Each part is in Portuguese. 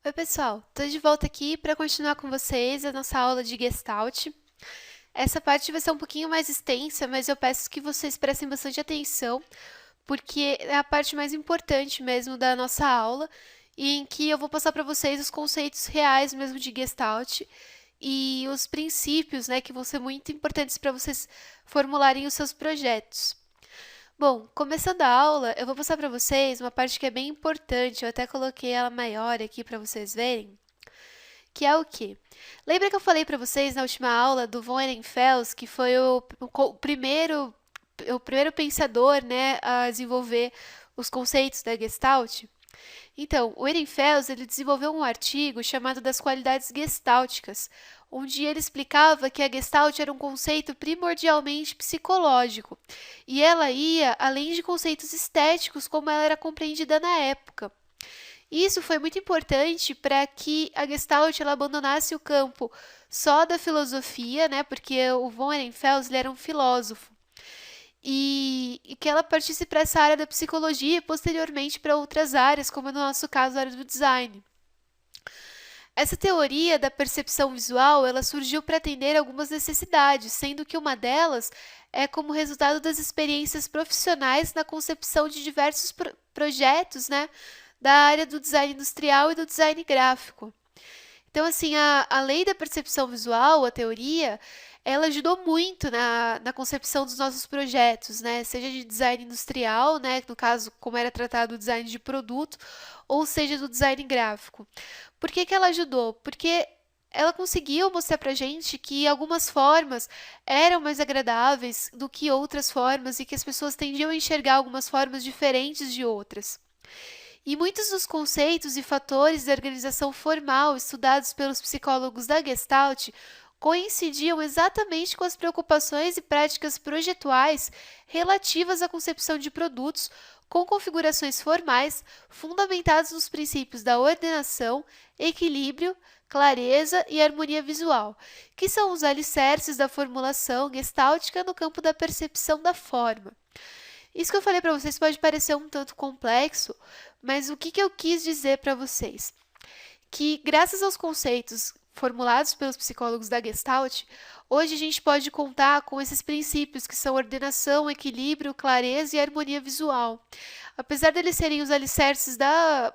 Oi, pessoal! Estou de volta aqui para continuar com vocês a nossa aula de Gestalt. Essa parte vai ser um pouquinho mais extensa, mas eu peço que vocês prestem bastante atenção, porque é a parte mais importante mesmo da nossa aula, e em que eu vou passar para vocês os conceitos reais mesmo de Gestalt e os princípios, né, que vão ser muito importantes para vocês formularem os seus projetos. Bom, começando a aula, eu vou passar para vocês uma parte que é bem importante, eu até coloquei ela maior aqui para vocês verem, que é o quê? Lembra que eu falei para vocês na última aula do von Ehrenfels, que foi o primeiro pensador, né, a desenvolver os conceitos da Gestalt? Então, o Ehrenfels ele desenvolveu um artigo chamado das qualidades gestálticas, onde ele explicava que a Gestalt era um conceito primordialmente psicológico, e ela ia além de conceitos estéticos como ela era compreendida na época. Isso foi muito importante para que a Gestalt ela abandonasse o campo só da filosofia, né, porque o von Ehrenfels ele era um filósofo, e que ela partisse para essa área da psicologia e posteriormente para outras áreas, como no nosso caso a área do design. Essa teoria da percepção visual, ela surgiu para atender algumas necessidades, sendo que uma delas é como resultado das experiências profissionais na concepção de diversos projetos, né, da área do design industrial e do design gráfico. Então, assim, a lei da percepção visual, a teoria, ela ajudou muito na concepção dos nossos projetos, né? Seja de design industrial, né? No caso, como era tratado o design de produto, ou seja, do design gráfico. Por que que ela ajudou? Porque ela conseguiu mostrar pra gente que algumas formas eram mais agradáveis do que outras formas e que as pessoas tendiam a enxergar algumas formas diferentes de outras. E muitos dos conceitos e fatores da organização formal estudados pelos psicólogos da Gestalt coincidiam exatamente com as preocupações e práticas projetuais relativas à concepção de produtos com configurações formais fundamentadas nos princípios da ordenação, equilíbrio, clareza e harmonia visual, que são os alicerces da formulação gestáltica no campo da percepção da forma. Isso que eu falei para vocês pode parecer um tanto complexo, mas o que eu quis dizer para vocês? Que graças aos conceitos formulados pelos psicólogos da Gestalt, hoje a gente pode contar com esses princípios que são ordenação, equilíbrio, clareza e harmonia visual. Apesar deles serem os alicerces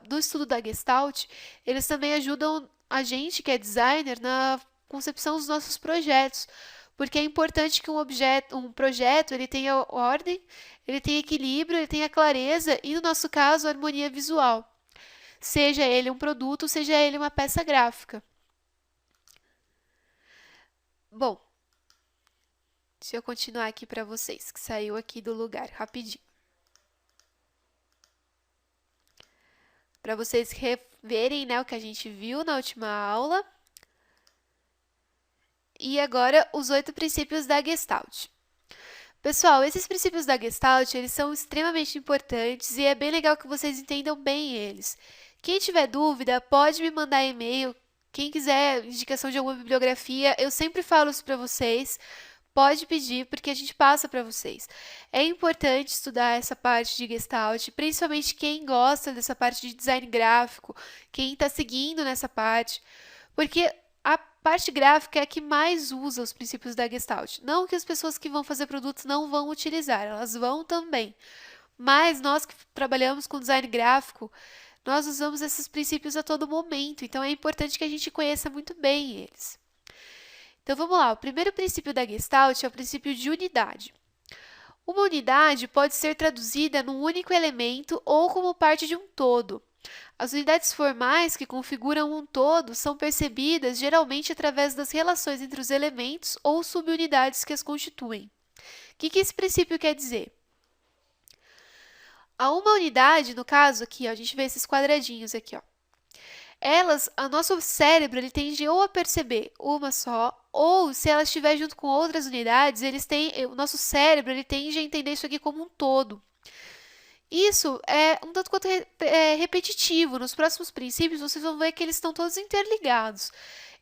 do estudo da Gestalt, eles também ajudam a gente, que é designer, na concepção dos nossos projetos, porque é importante que um projeto ele tenha ordem, ele tenha equilíbrio, ele tenha clareza e, no nosso caso, harmonia visual. Seja ele um produto, seja ele uma peça gráfica. Bom, deixa eu continuar aqui para vocês, que saiu aqui do lugar, rapidinho. Para vocês reverem, né, o que a gente viu na última aula. E agora, os 8 princípios da Gestalt. Pessoal, esses princípios da Gestalt, eles são extremamente importantes e é bem legal que vocês entendam bem eles. Quem tiver dúvida, pode me mandar e-mail. Quem quiser indicação de alguma bibliografia, eu sempre falo isso para vocês. Pode pedir, porque a gente passa para vocês. É importante estudar essa parte de Gestalt, principalmente quem gosta dessa parte de design gráfico, quem está seguindo nessa parte, porque a parte gráfica é a que mais usa os princípios da Gestalt. Não que as pessoas que vão fazer produtos não vão utilizar, elas vão também. Mas nós que trabalhamos com design gráfico, nós usamos esses princípios a todo momento, então é importante que a gente conheça muito bem eles. Então vamos lá, o primeiro princípio da Gestalt é o princípio de unidade. Uma unidade pode ser traduzida num único elemento ou como parte de um todo. As unidades formais que configuram um todo são percebidas geralmente através das relações entre os elementos ou subunidades que as constituem. O que esse princípio quer dizer? A uma unidade, no caso aqui, ó, a gente vê esses quadradinhos aqui, ó. O nosso cérebro ele tende ou a perceber uma só, ou se ela estiver junto com outras unidades, o nosso cérebro ele tende a entender isso aqui como um todo. Isso é um tanto quanto repetitivo. Nos próximos princípios, vocês vão ver que eles estão todos interligados.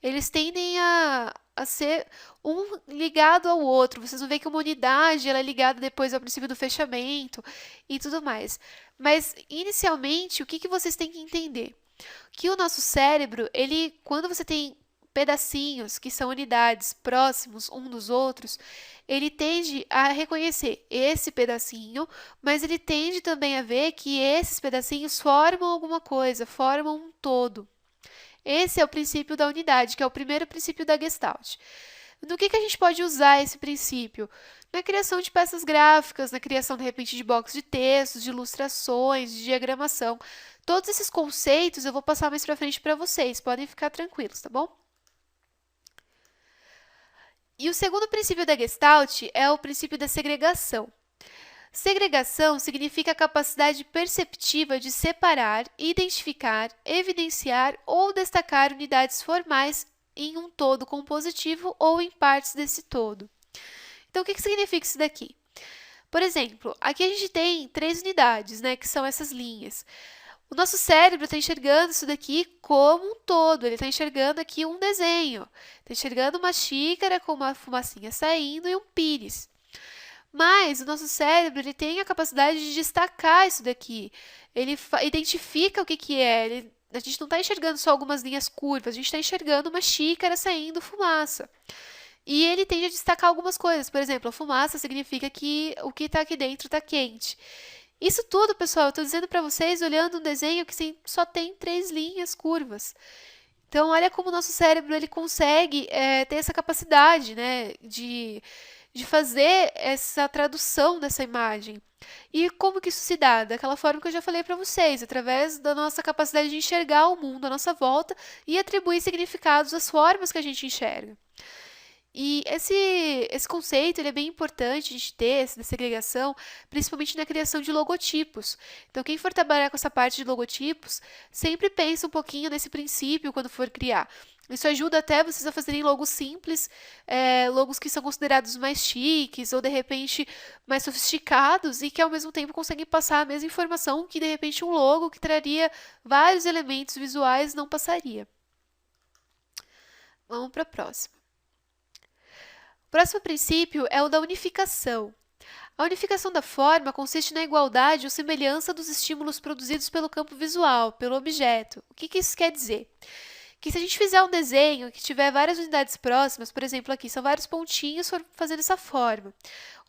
Eles tendem a ser um ligado ao outro. Vocês vão ver que uma unidade ela é ligada depois ao princípio do fechamento e tudo mais. Mas, inicialmente, o que vocês têm que entender? que o nosso cérebro, quando você tem pedacinhos que são unidades próximos um dos outros, ele tende a reconhecer esse pedacinho, mas ele tende também a ver que esses pedacinhos formam alguma coisa, formam um todo. Esse é o princípio da unidade, que é o primeiro princípio da Gestalt. No que a gente pode usar esse princípio? Na criação de peças gráficas, na criação, de repente, de boxes de textos, de ilustrações, de diagramação. Todos esses conceitos eu vou passar mais para frente para vocês, podem ficar tranquilos, tá bom? E o segundo princípio da Gestalt é o princípio da segregação. Segregação significa a capacidade perceptiva de separar, identificar, evidenciar ou destacar unidades formais em um todo compositivo ou em partes desse todo. Então, o que significa isso daqui? Por exemplo, aqui a gente tem 3 unidades, né, que são essas linhas. O nosso cérebro está enxergando isso daqui como um todo, ele está enxergando aqui um desenho, está enxergando uma xícara com uma fumacinha saindo e um pires. Mas o nosso cérebro ele tem a capacidade de destacar isso daqui, ele identifica o que é, a gente não está enxergando só algumas linhas curvas, a gente está enxergando uma xícara saindo fumaça. E ele tende a destacar algumas coisas, por exemplo, a fumaça significa que o que está aqui dentro está quente. Isso tudo, pessoal, eu estou dizendo para vocês olhando um desenho que só tem 3 linhas curvas. Então, olha como o nosso cérebro ele consegue ter essa capacidade, né, de fazer essa tradução dessa imagem. E como que isso se dá? Daquela forma que eu já falei para vocês, através da nossa capacidade de enxergar o mundo à nossa volta e atribuir significados às formas que a gente enxerga. E esse conceito ele é bem importante a gente ter, essa segregação, principalmente na criação de logotipos. Então, quem for trabalhar com essa parte de logotipos, sempre pensa um pouquinho nesse princípio quando for criar. Isso ajuda até vocês a fazerem logos simples, logos que são considerados mais chiques ou, de repente, mais sofisticados e que, ao mesmo tempo, conseguem passar a mesma informação que, de repente, um logo que traria vários elementos visuais não passaria. Vamos para a próxima. O próximo princípio é o da unificação. A unificação da forma consiste na igualdade ou semelhança dos estímulos produzidos pelo campo visual, pelo objeto. O que isso quer dizer? Que se a gente fizer um desenho que tiver várias unidades próximas, por exemplo, aqui são vários pontinhos fazendo essa forma.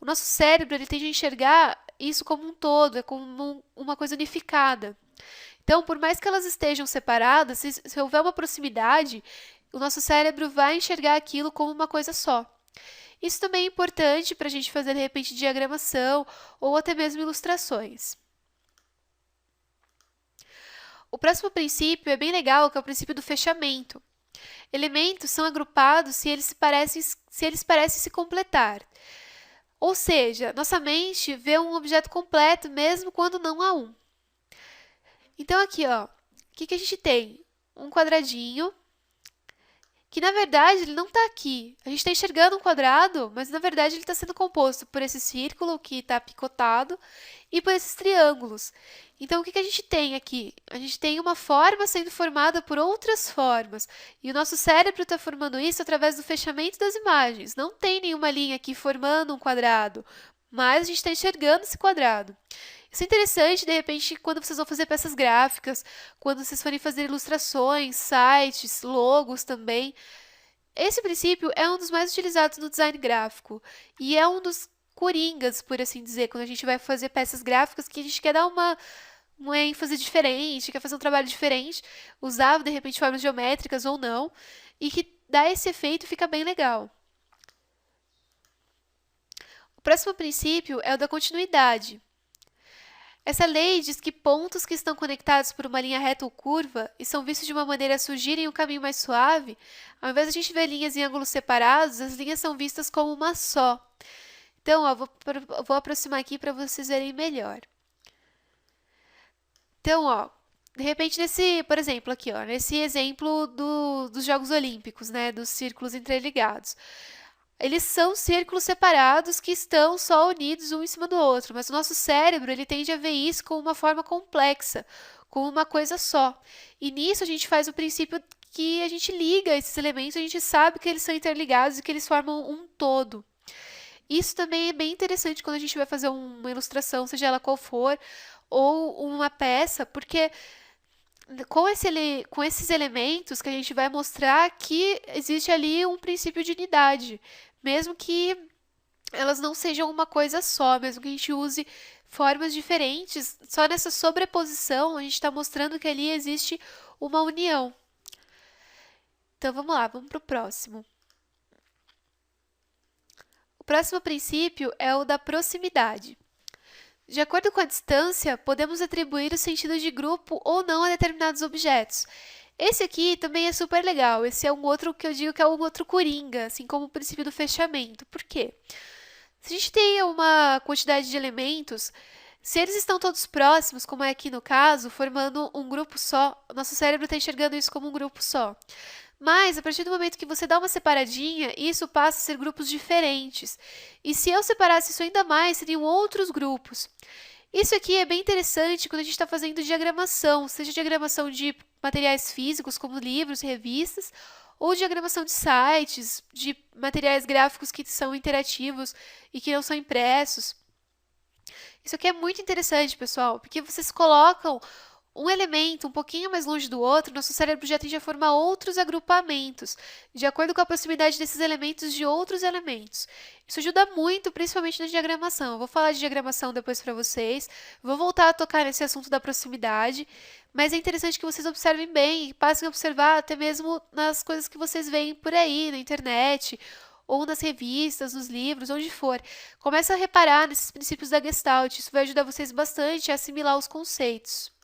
O nosso cérebro ele tende a enxergar isso como um todo, é como uma coisa unificada. Então, por mais que elas estejam separadas, se houver uma proximidade, o nosso cérebro vai enxergar aquilo como uma coisa só. Isso também é importante para a gente fazer, de repente, diagramação ou até mesmo ilustrações. O próximo princípio é bem legal, que é o princípio do fechamento. Elementos são agrupados se eles parecem se completar. Ou seja, nossa mente vê um objeto completo mesmo quando não há um. Então, aqui, ó, o que a gente tem? Um quadradinho, que na verdade ele não está aqui. A gente está enxergando um quadrado, mas na verdade ele está sendo composto por esse círculo que está picotado e por esses triângulos. Então, o que a gente tem aqui? A gente tem uma forma sendo formada por outras formas. E o nosso cérebro está formando isso através do fechamento das imagens. Não tem nenhuma linha aqui formando um quadrado, mas a gente está enxergando esse quadrado. Isso é interessante, de repente, quando vocês vão fazer peças gráficas, quando vocês forem fazer ilustrações, sites, logos também. Esse princípio é um dos mais utilizados no design gráfico e é um dos coringas, por assim dizer, quando a gente vai fazer peças gráficas que a gente quer dar uma ênfase diferente, quer fazer um trabalho diferente, usar, de repente, formas geométricas ou não, e que dá esse efeito e fica bem legal. O próximo princípio é o da continuidade. Essa lei diz que pontos que estão conectados por uma linha reta ou curva e são vistos de uma maneira a surgirem um caminho mais suave, ao invés de a gente ver linhas em ângulos separados, as linhas são vistas como uma só. Então, ó, vou aproximar aqui para vocês verem melhor. Então, ó, de repente, por exemplo, aqui, ó, nesse exemplo dos Jogos Olímpicos, né, dos círculos interligados. Eles são círculos separados que estão só unidos um em cima do outro, mas o nosso cérebro ele tende a ver isso como uma forma complexa, como uma coisa só. E nisso a gente faz o princípio que a gente liga esses elementos, a gente sabe que eles são interligados e que eles formam um todo. Isso também é bem interessante quando a gente vai fazer uma ilustração, seja ela qual for, ou uma peça, porque com esses elementos que a gente vai mostrar que existe ali um princípio de unidade, mesmo que elas não sejam uma coisa só, mesmo que a gente use formas diferentes, só nessa sobreposição a gente está mostrando que ali existe uma união. Então vamos lá, vamos para o próximo. O próximo princípio é o da proximidade. De acordo com a distância, podemos atribuir o sentido de grupo ou não a determinados objetos. Esse aqui também é super legal, esse é um outro que eu digo que é um outro coringa, assim como o princípio do fechamento. Por quê? Se a gente tem uma quantidade de elementos, se eles estão todos próximos, como é aqui no caso, formando um grupo só, o nosso cérebro está enxergando isso como um grupo só. Mas, a partir do momento que você dá uma separadinha, isso passa a ser grupos diferentes. E se eu separasse isso ainda mais, seriam outros grupos. Isso aqui é bem interessante quando a gente está fazendo diagramação, seja diagramação de materiais físicos, como livros, revistas, ou diagramação de sites, de materiais gráficos que são interativos e que não são impressos. Isso aqui é muito interessante, pessoal, porque vocês colocam um elemento um pouquinho mais longe do outro, nosso cérebro já tende a formar outros agrupamentos, de acordo com a proximidade desses elementos de outros elementos. Isso ajuda muito, principalmente na diagramação. Eu vou falar de diagramação depois para vocês, vou voltar a tocar nesse assunto da proximidade, mas é interessante que vocês observem bem e passem a observar até mesmo nas coisas que vocês veem por aí, na internet, ou nas revistas, nos livros, onde for. Começa a reparar nesses princípios da Gestalt, isso vai ajudar vocês bastante a assimilar os conceitos.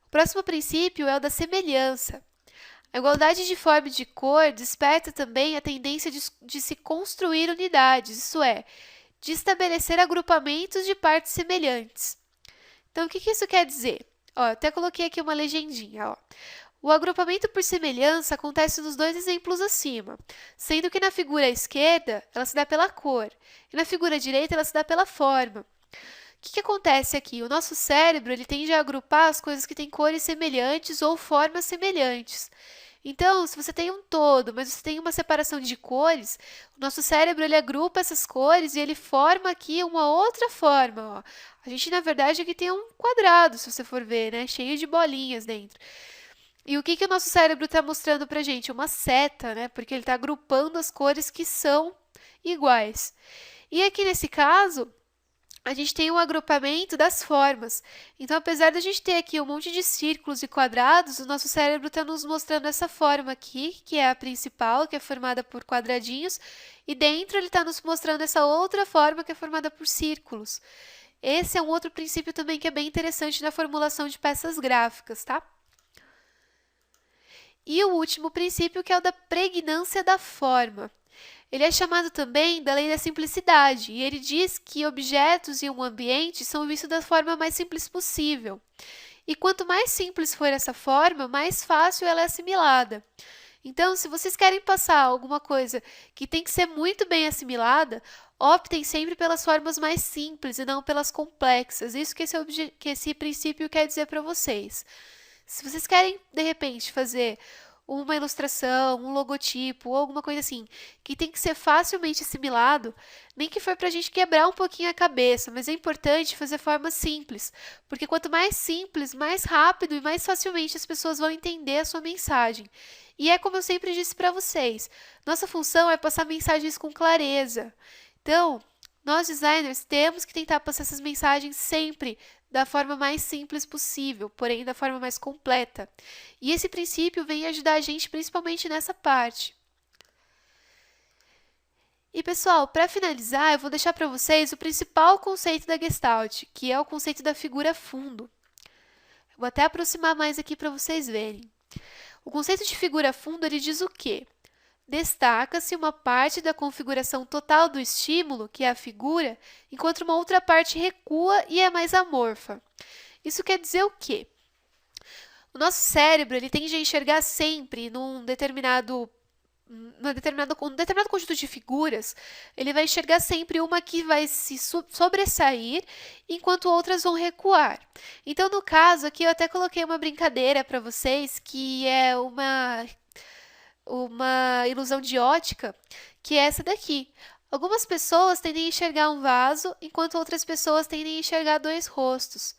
O próximo princípio é o da semelhança. A igualdade de forma e de cor desperta também a tendência de se construir unidades, isso é, de estabelecer agrupamentos de partes semelhantes. Então, o que isso quer dizer? Ó, eu até coloquei aqui uma legendinha. Ó. O agrupamento por semelhança acontece nos dois exemplos acima, sendo que na figura à esquerda ela se dá pela cor e na figura direita ela se dá pela forma. O que acontece aqui? O nosso cérebro ele tende a agrupar as coisas que têm cores semelhantes ou formas semelhantes. Então, se você tem um todo, mas você tem uma separação de cores, o nosso cérebro ele agrupa essas cores e ele forma aqui uma outra forma. Ó. A gente, na verdade, aqui tem um quadrado, se você for ver, né? Cheio de bolinhas dentro. E o que o nosso cérebro está mostrando para a gente? Uma seta, né? Porque ele está agrupando as cores que são iguais. E aqui nesse caso, a gente tem um agrupamento das formas. Então, apesar da gente ter aqui um monte de círculos e quadrados, o nosso cérebro está nos mostrando essa forma aqui, que é a principal, que é formada por quadradinhos, e dentro ele está nos mostrando essa outra forma, que é formada por círculos. Esse é um outro princípio também que é bem interessante na formulação de peças gráficas, tá? E o último princípio, que é o da pregnância da forma. Ele é chamado também da lei da simplicidade, e ele diz que objetos em um ambiente são vistos da forma mais simples possível. E quanto mais simples for essa forma, mais fácil ela é assimilada. Então, se vocês querem passar alguma coisa que tem que ser muito bem assimilada, optem sempre pelas formas mais simples e não pelas complexas. Isso que esse princípio quer dizer para vocês. Se vocês querem, de repente, fazer uma ilustração, um logotipo ou alguma coisa assim, que tem que ser facilmente assimilado, nem que for para a gente quebrar um pouquinho a cabeça, mas é importante fazer forma simples, porque quanto mais simples, mais rápido e mais facilmente as pessoas vão entender a sua mensagem. E é como eu sempre disse para vocês, nossa função é passar mensagens com clareza. Então, nós designers temos que tentar passar essas mensagens sempre da forma mais simples possível, porém da forma mais completa. E esse princípio vem ajudar a gente principalmente nessa parte. E pessoal, para finalizar, eu vou deixar para vocês o principal conceito da Gestalt, que é o conceito da figura fundo. Eu vou até aproximar mais aqui para vocês verem. O conceito de figura fundo ele diz o quê? Destaca-se uma parte da configuração total do estímulo, que é a figura, enquanto uma outra parte recua e é mais amorfa. Isso quer dizer o quê? O nosso cérebro ele tende a enxergar sempre num determinado conjunto de figuras, ele vai enxergar sempre uma que vai se sobressair, enquanto outras vão recuar. Então, no caso aqui, eu até coloquei uma brincadeira para vocês, que é uma ilusão de ótica, que é essa daqui. Algumas pessoas tendem a enxergar um vaso, enquanto outras pessoas tendem a enxergar dois rostos.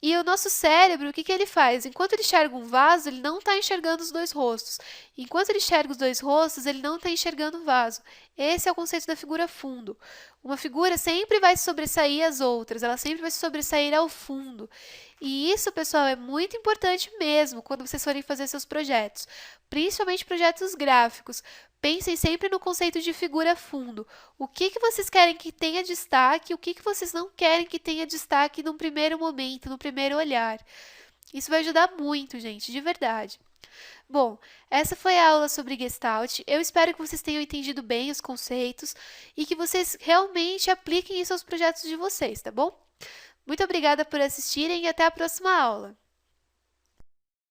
E o nosso cérebro, o que que ele faz? Enquanto ele enxerga um vaso, ele não está enxergando os dois rostos. Enquanto ele enxerga os dois rostos, ele não está enxergando o vaso. Esse é o conceito da figura fundo. Uma figura sempre vai sobressair as outras, ela sempre vai se sobressair ao fundo. E isso, pessoal, é muito importante mesmo quando vocês forem fazer seus projetos, principalmente projetos gráficos. Pensem sempre no conceito de figura fundo. O que que vocês querem que tenha destaque, o que que vocês não querem que tenha destaque num primeiro momento, no primeiro olhar. Isso vai ajudar muito, gente, de verdade. Bom, essa foi a aula sobre Gestalt. Eu espero que vocês tenham entendido bem os conceitos e que vocês realmente apliquem isso aos projetos de vocês, tá bom? Muito obrigada por assistirem e até a próxima aula!